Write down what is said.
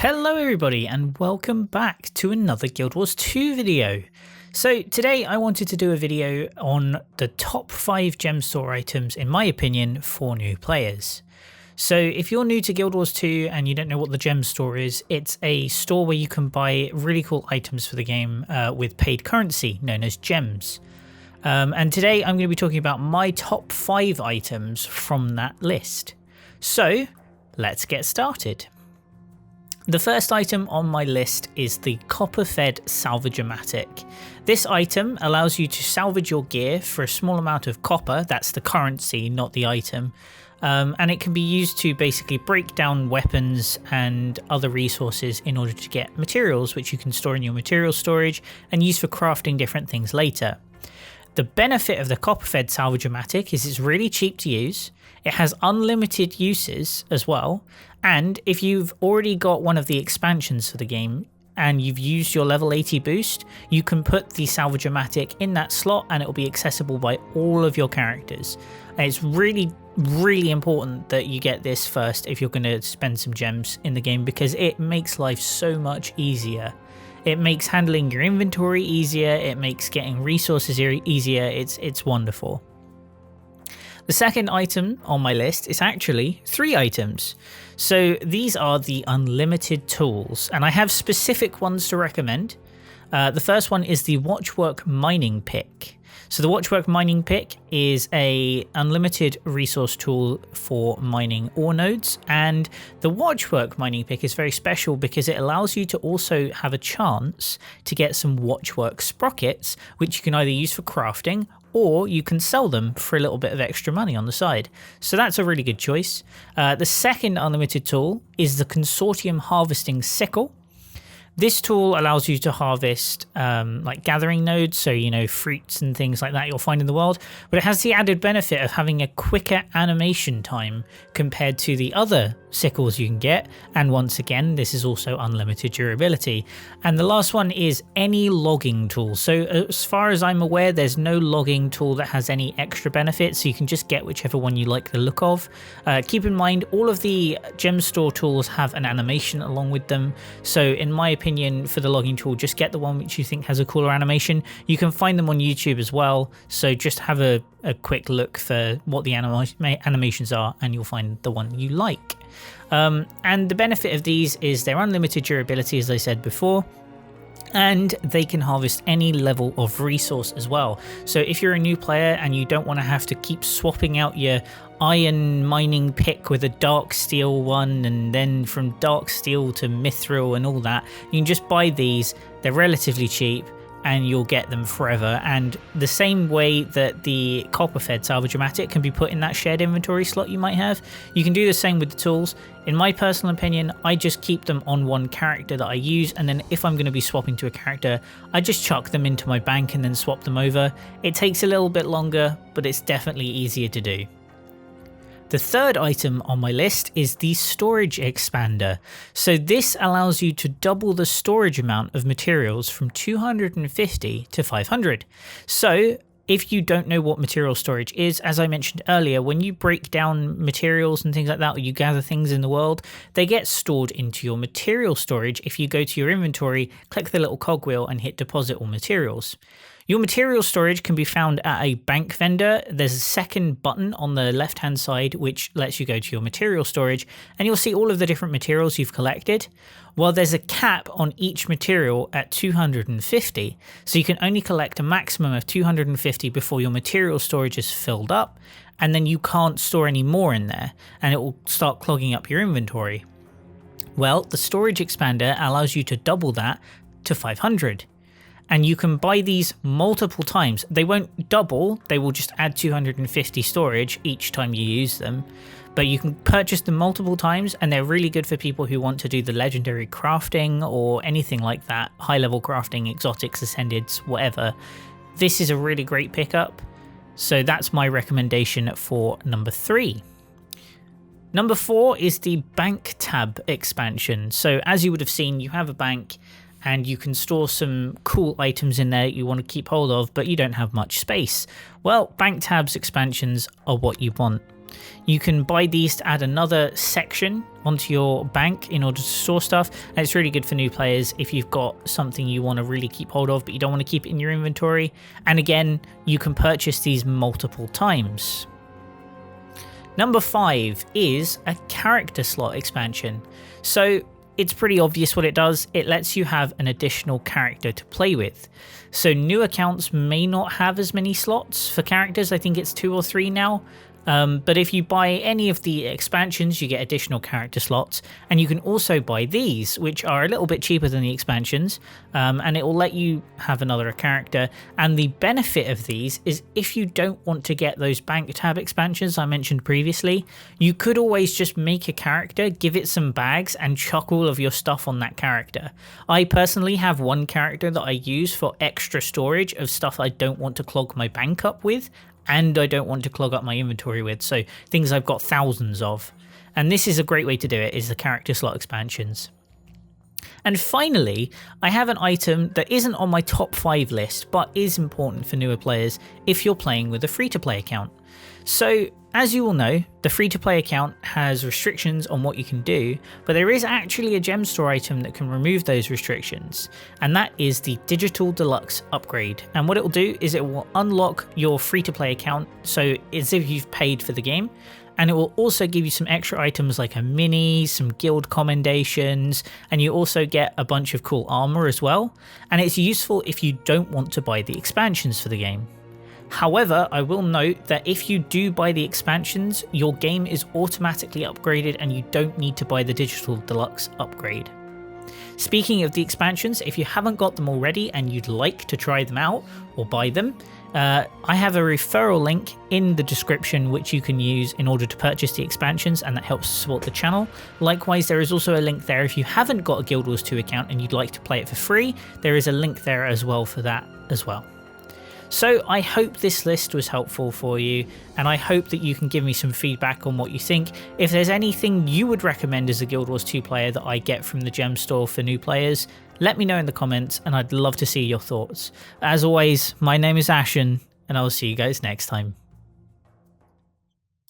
Hello everybody and welcome back to another Guild Wars 2 video. So today I wanted to do a video on the top 5 gem store items in my opinion for new players. So if you're new to Guild Wars 2 and you don't know what the gem store is, it's a store where you can buy really cool items for the game with paid currency known as gems. And today I'm going to be talking about my top 5 items from that list. So let's get started. The first item on my list is the copper-fed Salvage-o-Matic. This item allows you to salvage your gear for a small amount of copper, that's the currency, not the item, and it can be used to basically break down weapons and other resources in order to get materials which you can store in your material storage and use for crafting different things later. The benefit of the copper-fed Salvage-o-Matic is it's really cheap to use, it has unlimited uses as well, and if you've already got one of the expansions for the game and you've used your level 80 boost, you can put the Salvage-o-Matic in that slot and it will be accessible by all of your characters. And it's really important that you get this first if you're going to spend some gems in the game because it makes life so much easier. It makes handling your inventory easier, it makes getting resources easier, it's wonderful. The second item on my list is actually 3 items. So these are the unlimited tools, and I have specific ones to recommend. The first one is the Watchwork mining pick. So the Watchwork mining pick is a unlimited resource tool for mining ore nodes, and the Watchwork mining pick is very special because it allows you to also have a chance to get some Watchwork sprockets, which you can either use for crafting or you can sell them for a little bit of extra money on the side. So that's a really good choice. The second unlimited tool is the Consortium Sickle. This tool allows you to harvest like gathering nodes, so fruits and things like that you'll find in the world, but it has the added benefit of having a quicker animation time compared to the other sickles you can get, and once again this is also unlimited durability. And the last one is any logging tool. So as far as I'm aware there's no logging tool that has any extra benefits, so you can just get whichever one you like the look of. Keep in mind all of the gem store tools have an animation along with them, so in my opinion for the logging tool just get the one which you think has a cooler animation. You can find them on YouTube as well, so just have a quick look for what the animations are and you'll find the one you like. And the benefit of these is their unlimited durability, as I said before, and they can harvest any level of resource as well. So if you're a new player and you don't want to have to keep swapping out your iron mining pick with a dark steel one and then from dark steel to mithril and all that, you can just buy these. They're relatively cheap and you'll get them forever. And the same way that the copper-fed Salvage-o-Matic can be put in that shared inventory slot you might have, you can do the same with the tools. In my personal opinion, I just keep them on one character that I use, and then if I'm going to be swapping to a character, I just chuck them into my bank and then swap them over. It takes a little bit longer, but it's definitely easier to do. The third item on my list is the storage expander. So this allows you to double the storage amount of materials from 250 to 500. So if you don't know what material storage is, as I mentioned earlier, when you break down materials and things like that, or you gather things in the world, they get stored into your material storage. If you go to your inventory, click the little cogwheel and hit deposit all materials. Your material storage can be found at a bank vendor. There's a second button on the left hand side which lets you go to your material storage and you'll see all of the different materials you've collected. Well, there's a cap on each material at 250, so you can only collect a maximum of 250 before your material storage is filled up, and then you can't store any more in there and it will start clogging up your inventory. Well, the storage expander allows you to double that to 500. And you can buy these multiple times. They won't double, they will just add 250 storage each time you use them. But you can purchase them multiple times and they're really good for people who want to do the legendary crafting or anything like that. High level crafting, exotics, ascendeds, whatever. This is a really great pickup. So that's my recommendation for number 3. Number 4 is the bank tab expansion. So as you would have seen, you have a bank and you can store some cool items in there you want to keep hold of, but you don't have much space. Well, bank tabs expansions are what you want. You can buy these to add another section onto your bank in order to store stuff, and it's really good for new players if you've got something you want to really keep hold of but you don't want to keep it in your inventory. And again, you can purchase these multiple times. Number 5 is a character slot expansion. So it's pretty obvious what it does. It lets you have an additional character to play with. So new accounts may not have as many slots for characters. I think it's 2 or 3 now. But if you buy any of the expansions, you get additional character slots, and you can also buy these, which are a little bit cheaper than the expansions, and it will let you have another character. And the benefit of these is if you don't want to get those bank tab expansions I mentioned previously, you could always just make a character, give it some bags, and chuck all of your stuff on that character. I personally have one character that I use for extra storage of stuff I don't want to clog my bank up with, and I don't want to clog up my inventory with, so things I've got thousands of. And this is a great way to do it, is the character slot expansions. And finally, I have an item that isn't on my top 5 list, but is important for newer players if you're playing with a free-to-play account. So, as you all know, the free-to-play account has restrictions on what you can do, but there is actually a gem store item that can remove those restrictions, and that is the Digital Deluxe upgrade. And what it will do is it will unlock your free-to-play account, so it's as if you've paid for the game, and it will also give you some extra items like a mini, some guild commendations, and you also get a bunch of cool armor as well, and it's useful if you don't want to buy the expansions for the game. However, I will note that if you do buy the expansions, your game is automatically upgraded and you don't need to buy the Digital Deluxe upgrade. Speaking of the expansions, if you haven't got them already and you'd like to try them out or buy them, I have a referral link in the description which you can use in order to purchase the expansions, and that helps support the channel. Likewise, there is also a link there if you haven't got a Guild Wars 2 account and you'd like to play it for free. There is a link there as well for that as well. So I hope this list was helpful for you, and I hope that you can give me some feedback on what you think. If there's anything you would recommend as a Guild Wars 2 player that I get from the gem store for new players, let me know in the comments and I'd love to see your thoughts. As always, my name is Ashen and I'll see you guys next time.